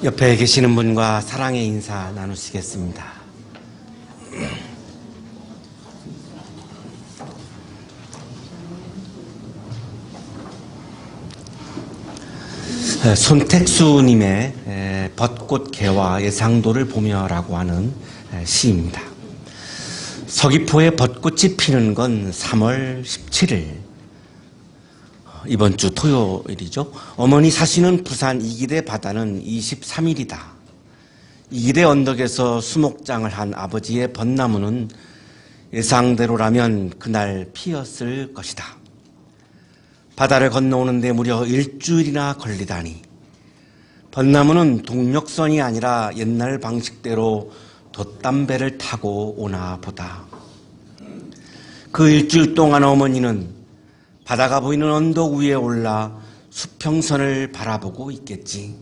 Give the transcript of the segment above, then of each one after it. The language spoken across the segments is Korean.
옆에 계시는 분과 사랑의 인사 나누시겠습니다. 손택수님의 벚꽃 개화 예상도를 보며라고 하는 시입니다. 서귀포에 벚꽃이 피는 건 3월 17일 이번 주 토요일이죠. 어머니 사시는 부산 이기대 바다는 23일이다. 이기대 언덕에서 수목장을 한 아버지의 벚나무는 예상대로라면 그날 피었을 것이다. 바다를 건너오는데 무려 일주일이나 걸리다니. 벚나무는 동력선이 아니라 옛날 방식대로 돛담배를 타고 오나 보다. 그 일주일 동안 어머니는 바다가 보이는 언덕 위에 올라 수평선을 바라보고 있겠지.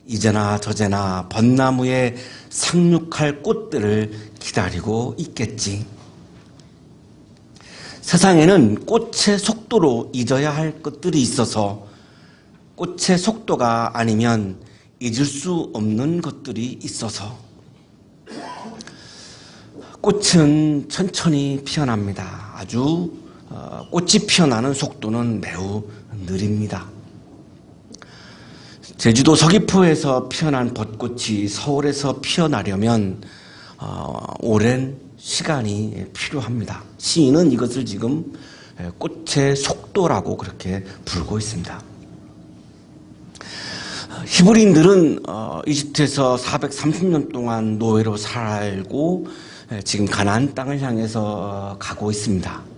이제나 저제나 벚나무에 상륙할 꽃들을 기다리고 있겠지. 세상에는 꽃의 속도로 잊어야 할 것들이 있어서 꽃의 속도가 아니면 잊을 수 없는 것들이 있어서 꽃은 천천히 피어납니다. 아주 꽃이 피어나는 속도는 매우 느립니다. 제주도 서귀포에서 피어난 벚꽃이 서울에서 피어나려면 오랜 시간이 필요합니다. 시인은 이것을 지금 꽃의 속도라고 그렇게 부르고 있습니다. 히브리인들은 이집트에서 430년 동안 노예로 살고 지금 가나안 땅을 향해서 가고 있습니다.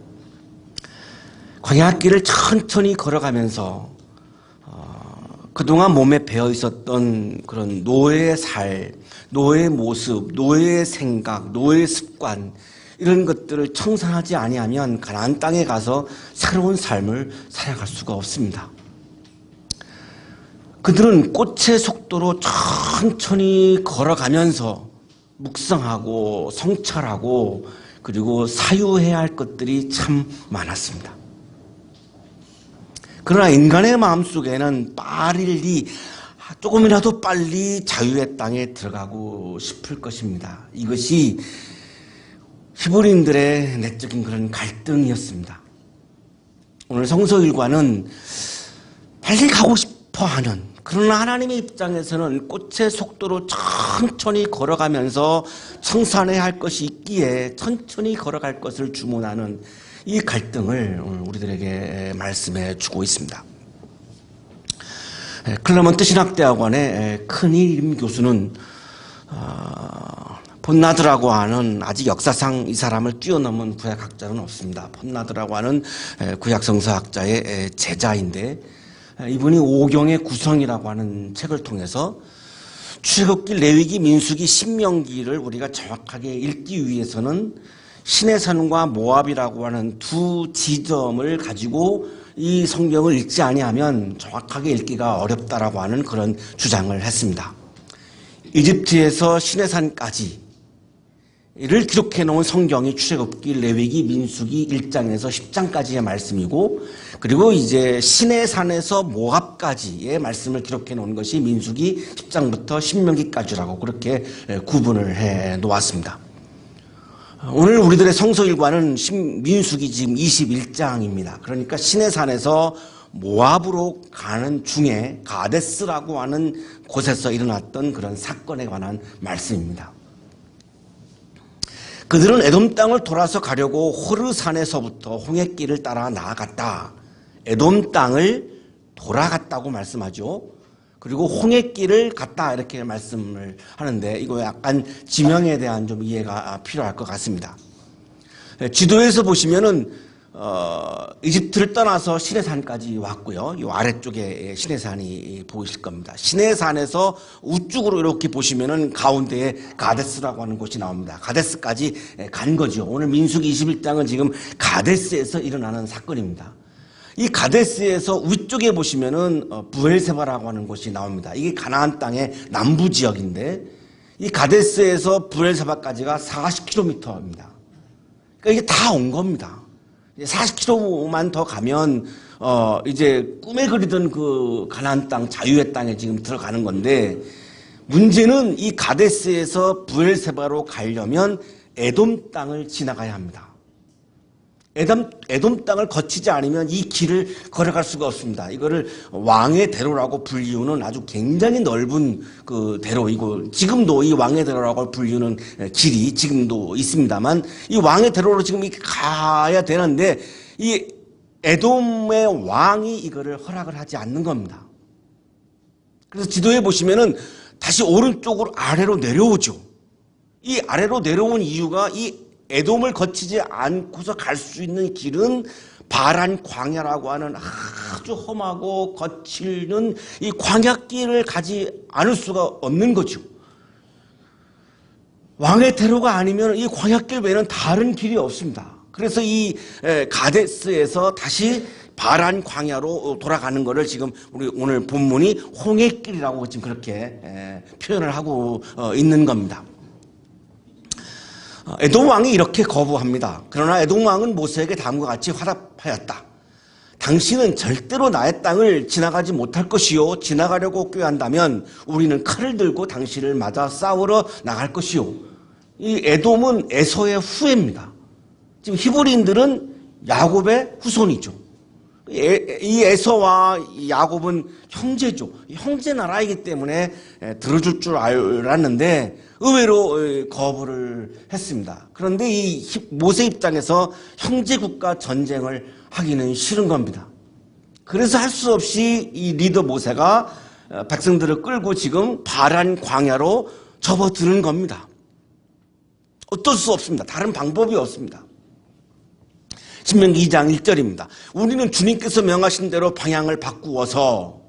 광야길을 천천히 걸어가면서 그동안 몸에 배어 있었던 그런 노예의 살, 노예의 모습, 노예의 생각, 노예의 습관 이런 것들을 청산하지 아니하면 가나안 땅에 가서 새로운 삶을 살아갈 수가 없습니다. 그들은 꽃의 속도로 천천히 걸어가면서 묵상하고 성찰하고 그리고 사유해야 할 것들이 참 많았습니다. 그러나 인간의 마음속에는 빠르리 조금이라도 빨리 자유의 땅에 들어가고 싶을 것입니다. 이것이 히브리인들의 내적인 그런 갈등이었습니다. 오늘 성서일과는 빨리 가고 싶어하는, 그러나 하나님의 입장에서는 꽃의 속도로 천천히 걸어가면서 청산해야 할 것이 있기에 천천히 걸어갈 것을 주문하는 이 갈등을 우리들에게 말씀해 주고 있습니다. 클레먼트 신학대학원의 큰임 교수는 폰나드라고 하는 아직 역사상 이 사람을 뛰어넘은 구약학자는 없습니다. 폰나드라고 하는 구약성서학자의 제자인데 이분이 오경의 구성이라고 하는 책을 통해서 출애굽기, 레위기, 민수기, 신명기를 우리가 정확하게 읽기 위해서는 시내산과 모압이라고 하는 두 지점을 가지고 이 성경을 읽지 아니하면 정확하게 읽기가 어렵다라고 하는 그런 주장을 했습니다. 이집트에서 시내산까지를 기록해 놓은 성경이 출애굽기, 레위기, 민수기 1장에서 10장까지의 말씀이고, 그리고 이제 시내산에서 모압까지의 말씀을 기록해 놓은 것이 민수기 10장부터 신명기까지라고 그렇게 구분을 해 놓았습니다. 오늘 우리들의 성서일과는 민수기 지금 21장입니다. 그러니까 시내산에서 모압으로 가는 중에 가데스라고 하는 곳에서 일어났던 그런 사건에 관한 말씀입니다. 그들은 에돔 땅을 돌아서 가려고 호르산에서부터 홍해길을 따라 나아갔다. 에돔 땅을 돌아갔다고 말씀하죠. 그리고 홍해길을 갔다 이렇게 말씀을 하는데 이거 약간 지명에 대한 좀 이해가 필요할 것 같습니다. 지도에서 보시면은 이집트를 떠나서 시내산까지 왔고요. 이 아래쪽에 시내산이 보이실 겁니다. 시내산에서 우측으로 이렇게 보시면은 가운데에 가데스라고 하는 곳이 나옵니다. 가데스까지 간 거죠. 오늘 민수기 21장은 지금 가데스에서 일어나는 사건입니다. 이 가데스에서 위쪽에 보시면은 부엘세바라고 하는 곳이 나옵니다. 이게 가나안 땅의 남부 지역인데 이 가데스에서 부엘세바까지가 40km입니다. 그러니까 이게 다 온 겁니다. 40km만 더 가면 이제 꿈에 그리던 그 가나안 땅, 자유의 땅에 지금 들어가는 건데, 문제는 이 가데스에서 브엘세바로 가려면 에돔 땅을 지나가야 합니다. 에돔 땅을 거치지 않으면 이 길을 걸어갈 수가 없습니다. 이거를 왕의 대로라고 불리우는 아주 굉장히 넓은 그 대로이고, 지금도 이 왕의 대로라고 불리우는 길이 지금도 있습니다만, 이 왕의 대로로 지금 가야 되는데, 이 에돔의 왕이 이거를 허락을 하지 않는 겁니다. 그래서 지도에 보시면은 다시 오른쪽으로 아래로 내려오죠. 이 아래로 내려온 이유가 이 에돔을 거치지 않고서 갈 수 있는 길은 바란 광야라고 하는 아주 험하고 거칠는 이 광야길을 가지 않을 수가 없는 거죠. 왕의 대로가 아니면 이 광야길 외에는 다른 길이 없습니다. 그래서 이 가데스에서 다시 바란 광야로 돌아가는 것을 지금 우리 오늘 본문이 홍해길이라고 지금 그렇게 표현을 하고 있는 겁니다. 에돔 왕이 이렇게 거부합니다. 그러나 에돔 왕은 모세에게 다음과 같이 화답하였다. 당신은 절대로 나의 땅을 지나가지 못할 것이요, 지나가려고 꾀한다면 우리는 칼을 들고 당신을 맞아 싸우러 나갈 것이요. 이 에돔은 에서의 후예입니다. 지금 히브리인들은 야곱의 후손이죠. 이 에서와 야곱은 형제죠. 형제 나라이기 때문에 들어줄 줄 알았는데 의외로 거부를 했습니다. 그런데 이 모세 입장에서 형제 국가 전쟁을 하기는 싫은 겁니다. 그래서 할 수 없이 이 리더 모세가 백성들을 끌고 지금 바란 광야로 접어드는 겁니다. 어쩔 수 없습니다. 다른 방법이 없습니다. 신명기 2장 1절입니다. 우리는 주님께서 명하신 대로 방향을 바꾸어서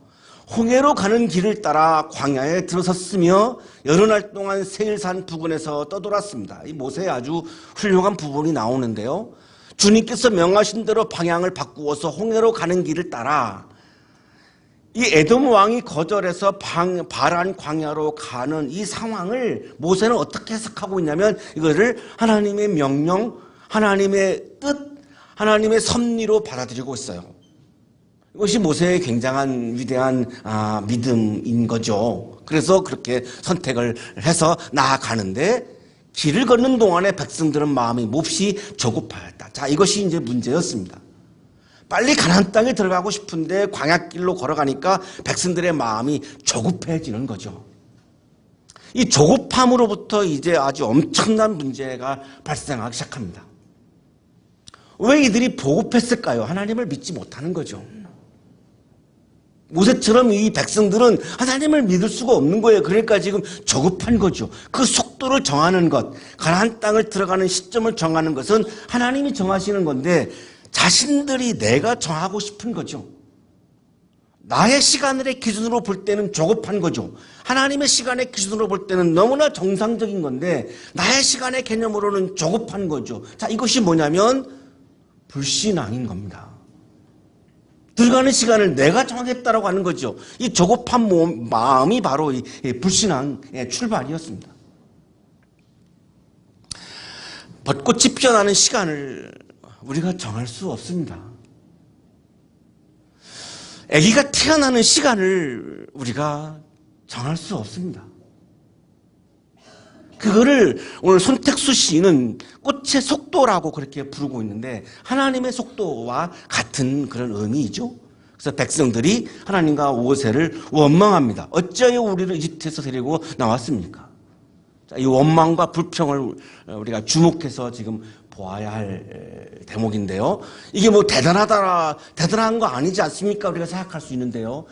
홍해로 가는 길을 따라 광야에 들어섰으며 여러 날 동안 세일산 부근에서 떠돌았습니다. 이 모세의 아주 훌륭한 부분이 나오는데요. 주님께서 명하신 대로 방향을 바꾸어서 홍해로 가는 길을 따라 이 에돔 왕이 거절해서 바란 광야로 가는 이 상황을 모세는 어떻게 해석하고 있냐면 이거를 하나님의 명령, 하나님의 뜻, 하나님의 섭리로 받아들이고 있어요. 이것이 모세의 굉장한 위대한 믿음인 거죠. 그래서 그렇게 선택을 해서 나아가는데 길을 걷는 동안에 백성들은 마음이 몹시 조급하였다. 자, 이것이 이제 문제였습니다. 빨리 가나안 땅에 들어가고 싶은데 광야길로 걸어가니까 백성들의 마음이 조급해지는 거죠. 이 조급함으로부터 이제 아주 엄청난 문제가 발생하기 시작합니다. 왜 이들이 보급했을까요? 하나님을 믿지 못하는 거죠. 모세처럼 이 백성들은 하나님을 믿을 수가 없는 거예요. 그러니까 지금 조급한 거죠. 그 속도를 정하는 것, 가나안 땅을 들어가는 시점을 정하는 것은 하나님이 정하시는 건데 자신들이 내가 정하고 싶은 거죠. 나의 시간의 기준으로 볼 때는 조급한 거죠. 하나님의 시간의 기준으로 볼 때는 너무나 정상적인 건데 나의 시간의 개념으로는 조급한 거죠. 자, 이것이 뭐냐면 불신앙인 겁니다. 들어가는 시간을 내가 정하겠다라고 하는 거죠. 이 조급한 마음이 바로 이 불신앙의 출발이었습니다. 벚꽃이 피어나는 시간을 우리가 정할 수 없습니다. 아기가 태어나는 시간을 우리가 정할 수 없습니다. 그거를 오늘 손택수 시인은 꽃의 속도라고 그렇게 부르고 있는데 하나님의 속도와 같은 그런 의미이죠. 그래서 백성들이 하나님과 모세를 원망합니다. 어찌하여 우리를 이집트에서 데리고 나왔습니까? 자, 이 원망과 불평을 우리가 주목해서 지금 보아야 할 대목인데요. 이게 뭐 대단한 거 아니지 않습니까? 우리가 생각할 수 있는데요.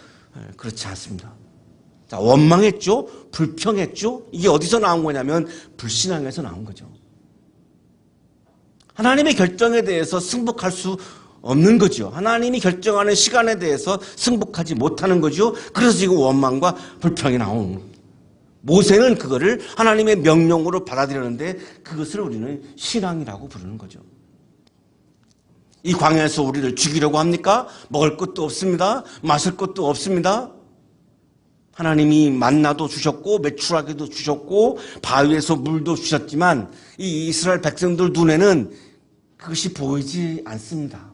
그렇지 않습니다. 자, 원망했죠? 불평했죠? 이게 어디서 나온 거냐면 불신앙에서 나온 거죠. 하나님의 결정에 대해서 승복할 수 없는 거죠. 하나님이 결정하는 시간에 대해서 승복하지 못하는 거죠. 그래서 지금 원망과 불평이 나오는 겁니다. 모세는 그거를 하나님의 명령으로 받아들였는데 그것을 우리는 신앙이라고 부르는 거죠. 이 광야에서 우리를 죽이려고 합니까? 먹을 것도 없습니다. 마실 것도 없습니다. 하나님이 만나도 주셨고 메추라기도 주셨고 바위에서 물도 주셨지만 이 이스라엘 백성들 눈에는 그것이 보이지 않습니다.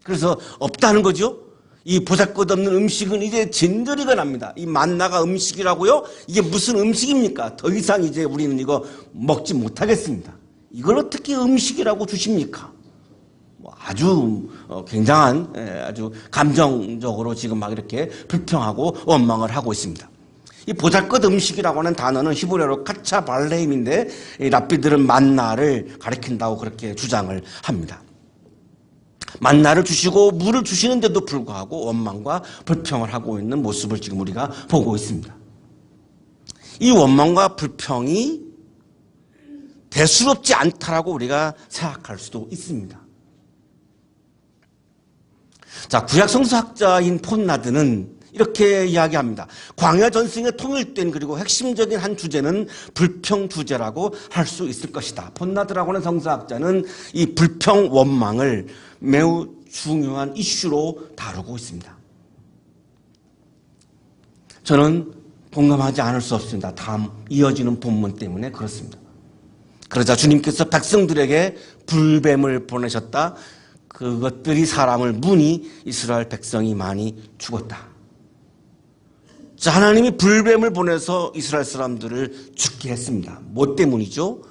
그래서 없다는 거죠. 이 보잘것없는 음식은 이제 진저리가 납니다. 이 만나가 음식이라고요? 이게 무슨 음식입니까? 더 이상 이제 우리는 이거 먹지 못하겠습니다. 이걸 어떻게 음식이라고 주십니까? 아주 굉장한 아주 감정적으로 지금 막 이렇게 불평하고 원망을 하고 있습니다. 이 보잘것 음식이라고 하는 단어는 히브리어로 카차 발레임인데 이 랍비들은 만나를 가리킨다고 그렇게 주장을 합니다. 만나를 주시고 물을 주시는데도 불구하고 원망과 불평을 하고 있는 모습을 지금 우리가 보고 있습니다. 이 원망과 불평이 대수롭지 않다라고 우리가 생각할 수도 있습니다. 자, 구약 성서학자인 폰나드는 이렇게 이야기합니다. 광야 전승에 통일된 그리고 핵심적인 한 주제는 불평 주제라고 할 수 있을 것이다. 폰나드라고 하는 성서학자는 이 불평 원망을 매우 중요한 이슈로 다루고 있습니다. 저는 공감하지 않을 수 없습니다. 다음 이어지는 본문 때문에 그렇습니다. 그러자 주님께서 백성들에게 불뱀을 보내셨다. 그것들이 사람을 무니 이스라엘 백성이 많이 죽었다. 자, 하나님이 불뱀을 보내서 이스라엘 사람들을 죽게 했습니다. 뭐 때문이죠?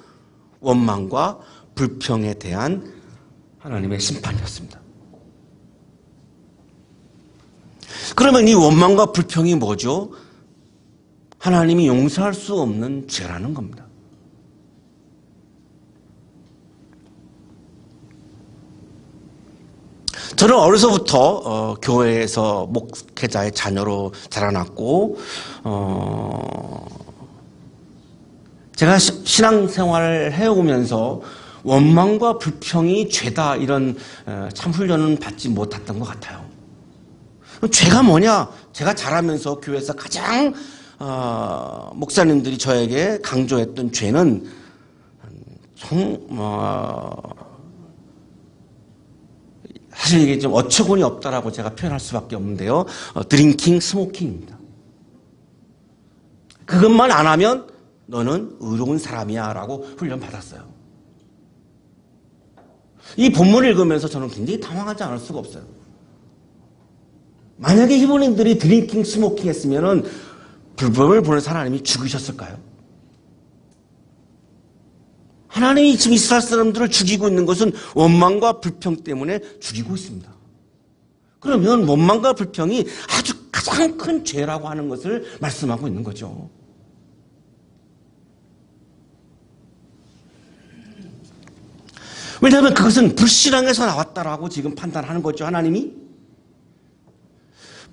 원망과 불평에 대한 하나님의 심판이었습니다. 그러면 이 원망과 불평이 뭐죠? 하나님이 용서할 수 없는 죄라는 겁니다. 저는 어려서부터 교회에서 목회자의 자녀로 자라났고 제가 신앙생활을 해오면서 원망과 불평이 죄다 이런 참 훈련은 받지 못했던 것 같아요. 죄가 뭐냐? 제가 자라면서 교회에서 가장 목사님들이 저에게 강조했던 죄는 사실 이게 좀 어처구니 없다라고 제가 표현할 수밖에 없는데요. 드링킹, 스모킹입니다. 그것만 안 하면 너는 의로운 사람이야 라고 훈련받았어요. 이 본문을 읽으면서 저는 굉장히 당황하지 않을 수가 없어요. 만약에 히브리인들이 드링킹, 스모킹 했으면 불뱀을 보낸 하나님이 죽이셨을까요? 하나님이 지금 이스라엘 사람들을 죽이고 있는 것은 원망과 불평 때문에 죽이고 있습니다. 그러면 원망과 불평이 아주 가장 큰 죄라고 하는 것을 말씀하고 있는 거죠. 왜냐하면 그것은 불신앙에서 나왔다라고 지금 판단하는 거죠, 하나님이.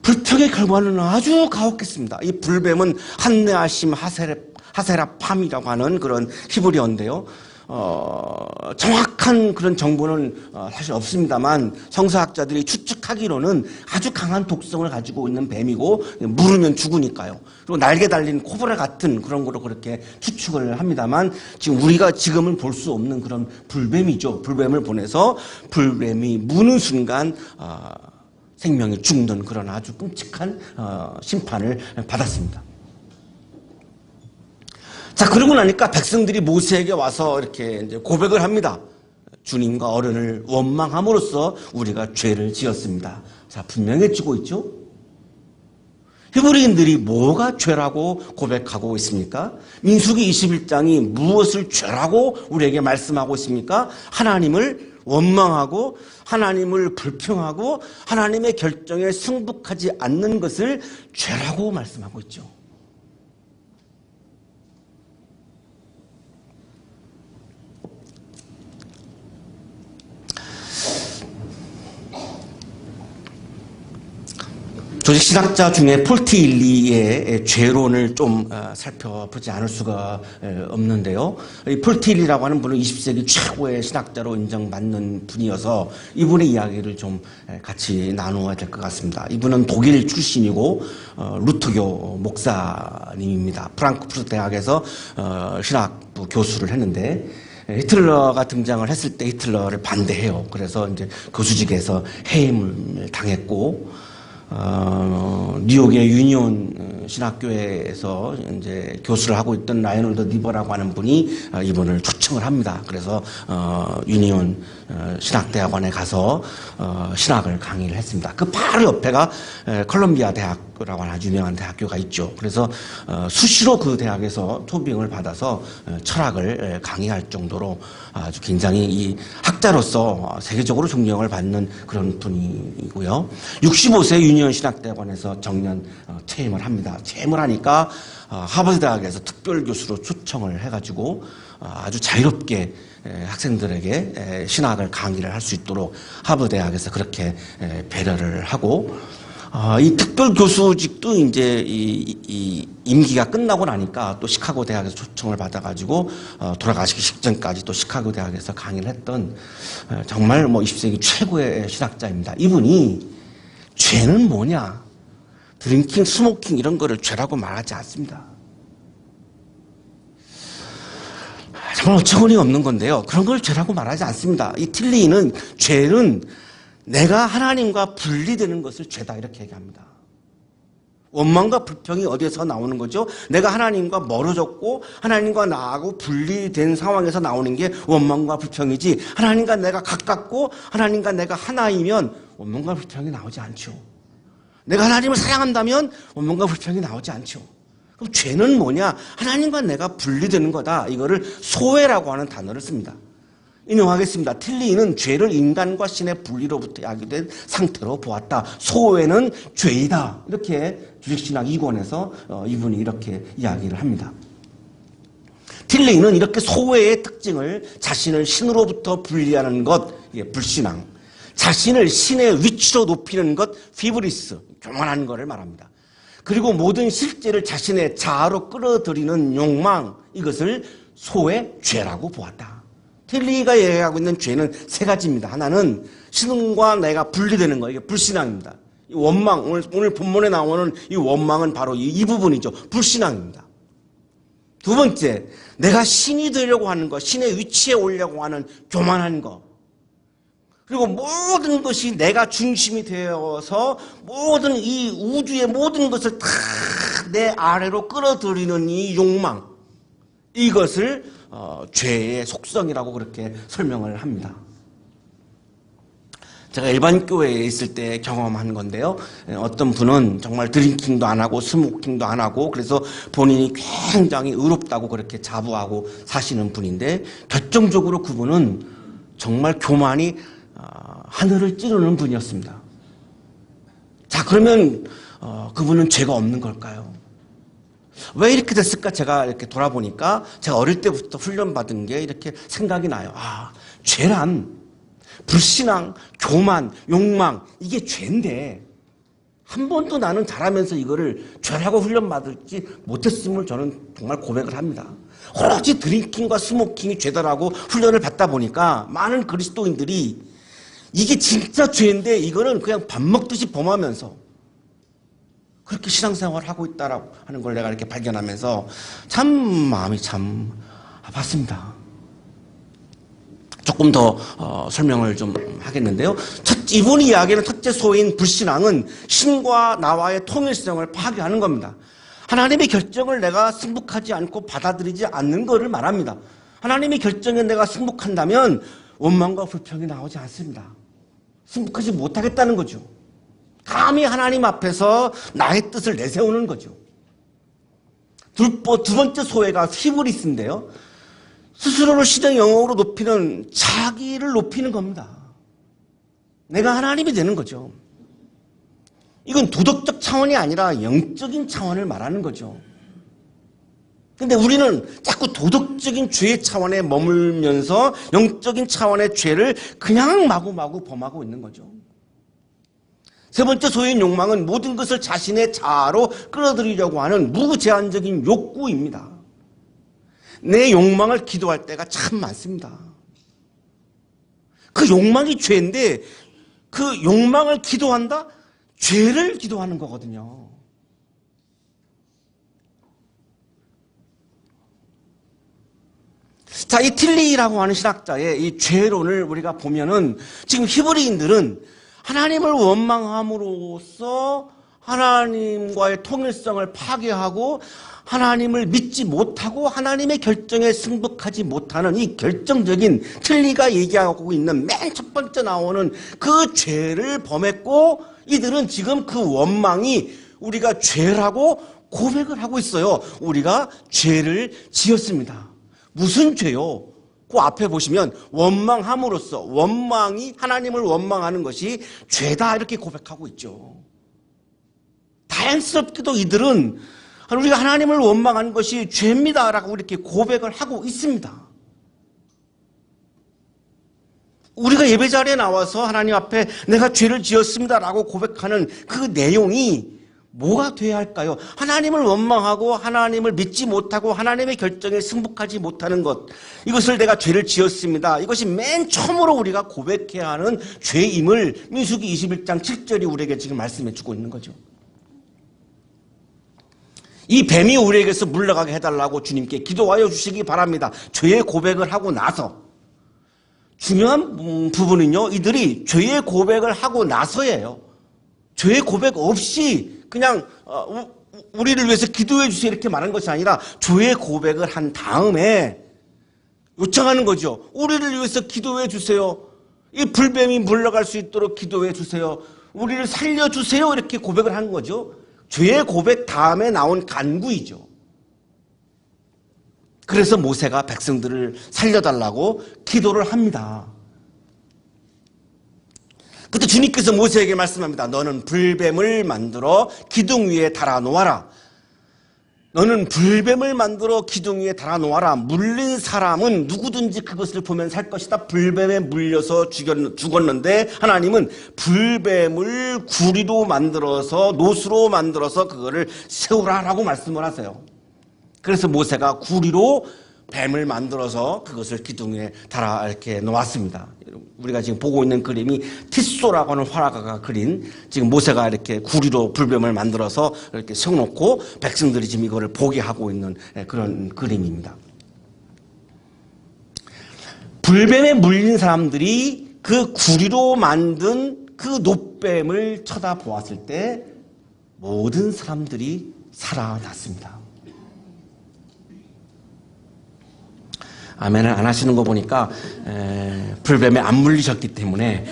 불평의 결과는 아주 가혹했습니다. 이 불뱀은 한네아심 하세라팜이라고 하는 그런 히브리어인데요. 정확한 그런 정보는 사실 없습니다만 성서학자들이 추측하기로는 아주 강한 독성을 가지고 있는 뱀이고 물으면 죽으니까요. 그리고 날개 달린 코브라 같은 그런 거로 그렇게 추측을 합니다만 지금 우리가 지금은 볼 수 없는 그런 불뱀이죠. 불뱀을 보내서 불뱀이 무는 순간 생명이 죽는 그런 아주 끔찍한 심판을 받았습니다. 자, 그러고 나니까 백성들이 모세에게 와서 이렇게 이제 고백을 합니다. 주님과 어른을 원망함으로써 우리가 죄를 지었습니다. 자, 분명해지고 있죠? 히브리인들이 뭐가 죄라고 고백하고 있습니까? 민수기 21장이 무엇을 죄라고 우리에게 말씀하고 있습니까? 하나님을 원망하고 하나님을 불평하고 하나님의 결정에 승복하지 않는 것을 죄라고 말씀하고 있죠. 조직신학자 중에 폴티일리의 죄론을 좀 살펴보지 않을 수가 없는데요. 이 폴티일리라고 하는 분은 20세기 최고의 신학자로 인정받는 분이어서 이분의 이야기를 좀 같이 나누어야 될 것 같습니다. 이분은 독일 출신이고 루터교 목사님입니다. 프랑크푸르트 대학에서 신학부 교수를 했는데 히틀러가 등장을 했을 때 히틀러를 반대해요. 그래서 이제 교수직에서 해임을 당했고 뉴욕의 유니온 신학교에서 이제 교수를 하고 있던 라이놀드 니버라고 하는 분이 이분을 초청을 합니다. 그래서 유니온 신학대학원에 가서 신학을 강의를 했습니다. 그 바로 옆에가 컬럼비아 대학교라고 하는 아주 유명한 대학교가 있죠. 그래서 수시로 그 대학에서 토빙을 받아서 철학을 강의할 정도로 아주 굉장히 이 학자로서 세계적으로 존경을 받는 그런 분이고요. 65세 유니온 신학대학원에서 정년 퇴임을 합니다. 퇴임을 하니까 하버드 대학에서 특별 교수로 초청을 해가지고 아주 자유롭게 학생들에게 신학을 강의를 할 수 있도록 하버드 대학에서 그렇게 배려를 하고, 이 특별 교수직도 이제 이 임기가 끝나고 나니까 또 시카고 대학에서 초청을 받아가지고 돌아가시기 직전까지 또 시카고 대학에서 강의를 했던 정말 뭐 20세기 최고의 신학자입니다. 이분이 죄는 뭐냐, 드링킹, 스모킹 이런 거를 죄라고 말하지 않습니다. 정말 어처구니 없는 건데요. 그런 걸 죄라고 말하지 않습니다. 이 틸리는 죄는 내가 하나님과 분리되는 것을 죄다 이렇게 얘기합니다. 원망과 불평이 어디에서 나오는 거죠? 내가 하나님과 멀어졌고 하나님과 나하고 분리된 상황에서 나오는 게 원망과 불평이지, 하나님과 내가 가깝고 하나님과 내가 하나이면 원망과 불평이 나오지 않죠. 내가 하나님을 사랑한다면 원망과 불평이 나오지 않죠. 그럼 죄는 뭐냐? 하나님과 내가 분리되는 거다. 이거를 소외라고 하는 단어를 씁니다. 인용하겠습니다. 틸리는 죄를 인간과 신의 분리로부터 야기된 상태로 보았다. 소외는 죄이다. 이렇게 주식신학 2권에서 이분이 이렇게 이야기를 합니다. 틸리는 이렇게 소외의 특징을 자신을 신으로부터 분리하는 것, 불신앙, 자신을 신의 위치로 높이는 것, 피브리스, 교만한 것을 말합니다. 그리고 모든 실제를 자신의 자아로 끌어들이는 욕망, 이것을 소외, 죄라고 보았다. 틸리가 얘기하고 있는 죄는 세 가지입니다. 하나는 신과 내가 분리되는 거, 이게 불신앙입니다. 이 원망, 오늘 본문에 나오는 이 원망은 바로 이 부분이죠. 불신앙입니다. 두 번째, 내가 신이 되려고 하는 것, 신의 위치에 오려고 하는 교만한 것. 그리고 모든 것이 내가 중심이 되어서 모든 이 우주의 모든 것을 다 내 아래로 끌어들이는 이 욕망, 이것을 죄의 속성이라고 그렇게 설명을 합니다. 제가 일반 교회에 있을 때 경험한 건데요. 어떤 분은 정말 드링킹도 안 하고 스모킹도 안 하고 그래서 본인이 굉장히 의롭다고 그렇게 자부하고 사시는 분인데, 결정적으로 그분은 정말 교만이 하늘을 찌르는 분이었습니다. 자, 그러면 그분은 죄가 없는 걸까요? 왜 이렇게 됐을까? 제가 이렇게 돌아보니까 제가 어릴 때부터 훈련받은 게 이렇게 생각이 나요. 죄란 불신앙, 교만, 욕망, 이게 죄인데 한 번도 나는 자라면서 이거를 죄라고 훈련받을지 못했음을 저는 정말 고백을 합니다. 오로지 드링킹과 스모킹이 죄다라고 훈련을 받다 보니까 많은 그리스도인들이 이게 진짜 죄인데 이거는 그냥 밥 먹듯이 범하면서 그렇게 신앙생활을 하고 있다라고 하는 걸 내가 이렇게 발견하면서 참 마음이 참 아팠습니다. 조금 더 설명을 좀 하겠는데요. 이분이 이야기하는 첫째 소인 불신앙은 신과 나와의 통일성을 파괴하는 겁니다. 하나님의 결정을 내가 승복하지 않고 받아들이지 않는 것을 말합니다. 하나님의 결정에 내가 승복한다면 원망과 불평이 나오지 않습니다. 승복하지 못하겠다는 거죠. 감히 하나님 앞에서 나의 뜻을 내세우는 거죠. 두 번째 소외가 히브리스인데요. 스스로를 신의 영역으로 높이는, 자기를 높이는 겁니다. 내가 하나님이 되는 거죠. 이건 도덕적 차원이 아니라 영적인 차원을 말하는 거죠. 근데 우리는 자꾸 도덕적인 죄의 차원에 머물면서 영적인 차원의 죄를 그냥 마구마구 범하고 있는 거죠. 세 번째 소유인 욕망은 모든 것을 자신의 자아로 끌어들이려고 하는 무제한적인 욕구입니다. 내 욕망을 기도할 때가 참 많습니다. 그 욕망이 죄인데 그 욕망을 기도한다? 죄를 기도하는 거거든요. 자, 이 틸리라고 하는 신학자의 이 죄론을 우리가 보면은 지금 히브리인들은 하나님을 원망함으로써 하나님과의 통일성을 파괴하고 하나님을 믿지 못하고 하나님의 결정에 승복하지 못하는 이 결정적인 틀리가 얘기하고 있는 맨 첫 번째 나오는 그 죄를 범했고, 이들은 지금 그 원망이 우리가 죄라고 고백을 하고 있어요. 우리가 죄를 지었습니다. 무슨 죄요? 그 앞에 보시면 원망함으로써, 원망이 하나님을 원망하는 것이 죄다 이렇게 고백하고 있죠. 다행스럽게도 이들은 우리가 하나님을 원망하는 것이 죄입니다라고 이렇게 고백을 하고 있습니다. 우리가 예배 자리에 나와서 하나님 앞에 내가 죄를 지었습니다라고 고백하는 그 내용이 뭐가 돼야 할까요? 하나님을 원망하고 하나님을 믿지 못하고 하나님의 결정에 승복하지 못하는 것, 이것을 내가 죄를 지었습니다. 이것이 맨 처음으로 우리가 고백해야 하는 죄임을 민수기 21장 7절이 우리에게 지금 말씀해 주고 있는 거죠. 이 뱀이 우리에게서 물러가게 해달라고 주님께 기도하여 주시기 바랍니다. 죄의 고백을 하고 나서, 중요한 부분은요, 이들이 죄의 고백을 하고 나서예요. 죄의 고백 없이 그냥 우리를 위해서 기도해 주세요 이렇게 말하는 것이 아니라 죄의 고백을 한 다음에 요청하는 거죠. 우리를 위해서 기도해 주세요. 이 불뱀이 물러갈 수 있도록 기도해 주세요. 우리를 살려주세요 이렇게 고백을 하는 거죠. 죄의 고백 다음에 나온 간구이죠. 그래서 모세가 백성들을 살려달라고 기도를 합니다. 그때 주님께서 모세에게 말씀합니다. 너는 불뱀을 만들어 기둥 위에 달아 놓아라. 너는 불뱀을 만들어 기둥 위에 달아 놓아라. 물린 사람은 누구든지 그것을 보면 살 것이다. 불뱀에 물려서 죽었는데 하나님은 불뱀을 구리로 만들어서, 노수로 만들어서 그거를 세우라라고 말씀을 하세요. 그래서 모세가 구리로 뱀을 만들어서 그것을 기둥 위에 달아 이렇게 놓았습니다. 우리가 지금 보고 있는 그림이 티소라고 하는 화가가 그린, 지금 모세가 이렇게 구리로 불뱀을 만들어서 이렇게 세워놓고 백성들이 지금 이거를 보게 하고 있는 그런 그림입니다. 불뱀에 물린 사람들이 그 구리로 만든 그 놋뱀을 쳐다보았을 때 모든 사람들이 살아났습니다. 아멘을 안 하시는 거 보니까 불뱀에 안 물리셨기 때문에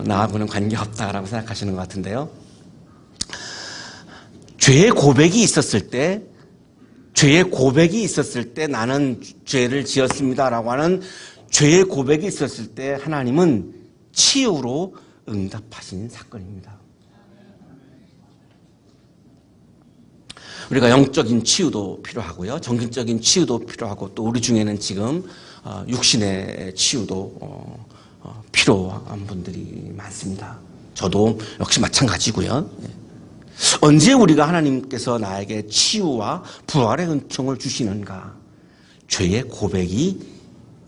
나하고는 관계없다라고 생각하시는 것 같은데요. 죄의 고백이 있었을 때, 나는 죄를 지었습니다라고 하는 죄의 고백이 있었을 때 하나님은 치유로 응답하신 사건입니다. 우리가 영적인 치유도 필요하고요, 정신적인 치유도 필요하고, 또 우리 중에는 지금 육신의 치유도 필요한 분들이 많습니다. 저도 역시 마찬가지고요. 언제 우리가 하나님께서 나에게 치유와 부활의 은총을 주시는가? 죄의 고백이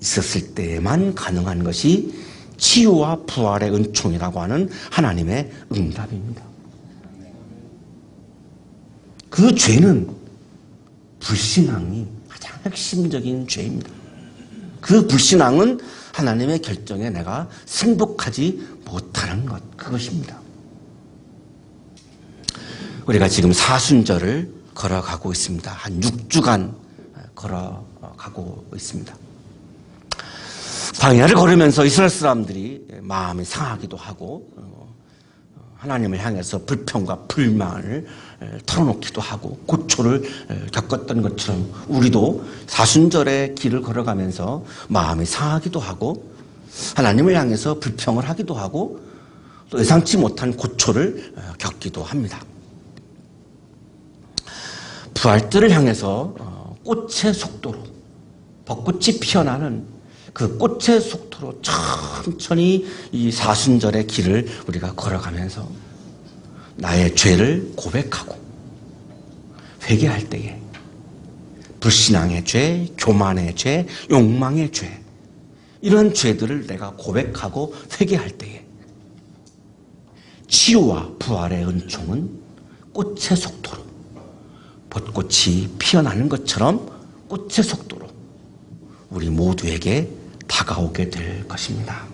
있었을 때에만 가능한 것이 치유와 부활의 은총이라고 하는 하나님의 응답입니다. 그 죄는 불신앙이 가장 핵심적인 죄입니다. 그 불신앙은 하나님의 결정에 내가 승복하지 못하는 것, 그것입니다. 우리가 지금 사순절을 걸어가고 있습니다. 한 6주간 걸어가고 있습니다. 광야를 걸으면서 이스라엘 사람들이 마음이 상하기도 하고 하나님을 향해서 불평과 불만을 털어놓기도 하고 고초를 겪었던 것처럼 우리도 사순절의 길을 걸어가면서 마음이 상하기도 하고 하나님을 향해서 불평을 하기도 하고 또 예상치 못한 고초를 겪기도 합니다. 부활절을 향해서 꽃의 속도로, 벚꽃이 피어나는 그 꽃의 속도로 천천히 이 사순절의 길을 우리가 걸어가면서 나의 죄를 고백하고 회개할 때에 불신앙의 죄, 교만의 죄, 욕망의 죄, 이런 죄들을 내가 고백하고 회개할 때에 치유와 부활의 은총은 꽃의 속도로, 벚꽃이 피어나는 것처럼 꽃의 속도로 우리 모두에게 다가오게 될 것입니다.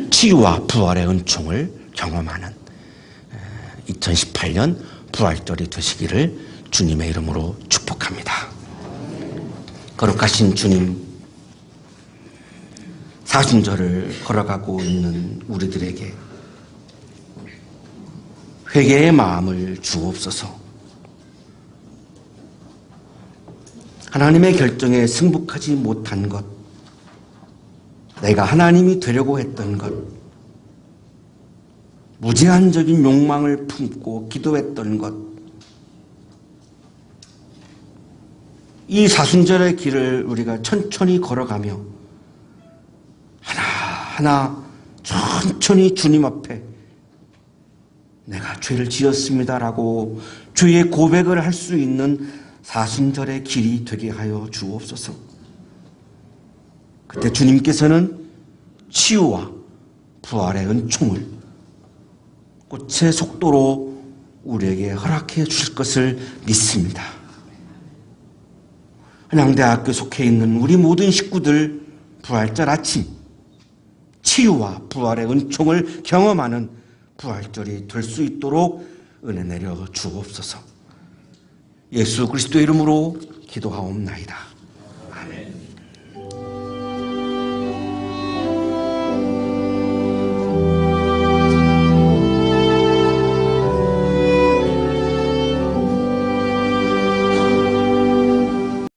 치유와 부활의 은총을 경험하는 2018년 부활절이 되시기를 주님의 이름으로 축복합니다. 거룩하신 주님, 사순절을 걸어가고 있는 우리들에게 회개의 마음을 주옵소서. 하나님의 결정에 승복하지 못한 것, 내가 하나님이 되려고 했던 것, 무제한적인 욕망을 품고 기도했던 것, 이 사순절의 길을 우리가 천천히 걸어가며 하나하나 천천히 주님 앞에 내가 죄를 지었습니다라고 죄의 고백을 할 수 있는 사순절의 길이 되게 하여 주옵소서. 그때 주님께서는 치유와 부활의 은총을 꽃의 속도로 우리에게 허락해 주실 것을 믿습니다. 한양대학교 속해 있는 우리 모든 식구들 부활절 아침 치유와 부활의 은총을 경험하는 부활절이 될 수 있도록 은혜 내려 주옵소서. 예수 그리스도의 이름으로 기도하옵나이다.